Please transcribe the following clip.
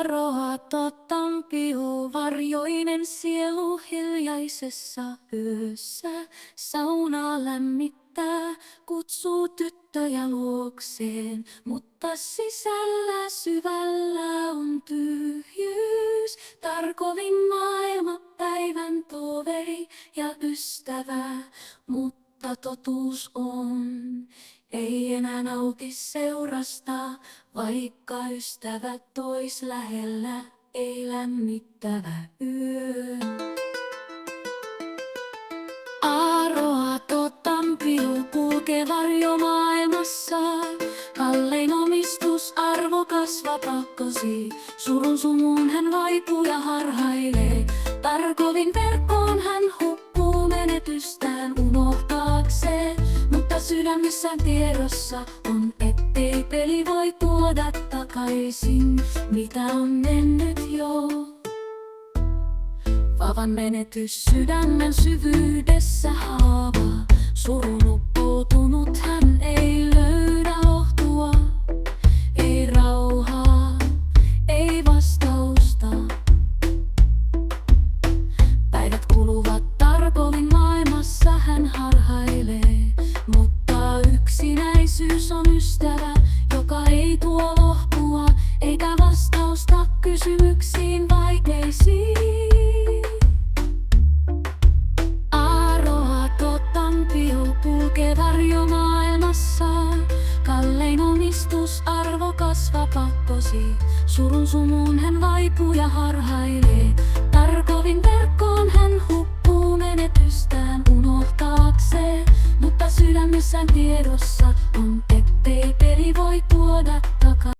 Aroatampi varjoinen sielu hiljaisessa yössä. Sauna lämmittää, kutsuu tyttöjä luokseen, mutta sisällä syvällä on tyhjyys. Tarkovin maailma, päivän toveri ja ystävä, mutta totuus on, ei enää nauti seurasta, vaikka ystävät tois lähellä, ei lämmittävä yö. Aroatampiu kulkee varjomaailmassa, kallein omistus, arvokas vapakkosi. Surun sumuun hän vaipuu ja harhailee, tarkovin verkkoon hän hukkuu menetystään unohtaakseen. Mutta sydämessään tiedossa on, ettei peli voi tuoda takaisin, mitä on mennyt jo. Vavan menetys sydämen syvyydessä haava, surun uppoutunut hän ei löydä lohtua. Ei rauhaa, ei vastausta. Päivät kuluvat tarkovin maailmassa hän harhailee, mutta yksinäisyys on ystävä, joka ei tuo lohtua, eikä vastausta kysymyksiin vaikeisiin. Aroatampiu kulkee varjomaailmassa, kallein omistus, arvokas vapakkosi. Surun sumuun hän vaipuu ja harhailee, tarkovin verkkoon hän hukkuu menetystään unohtaakseen. Mutta sydämessään tiedossa on, ettei peli voi tuoda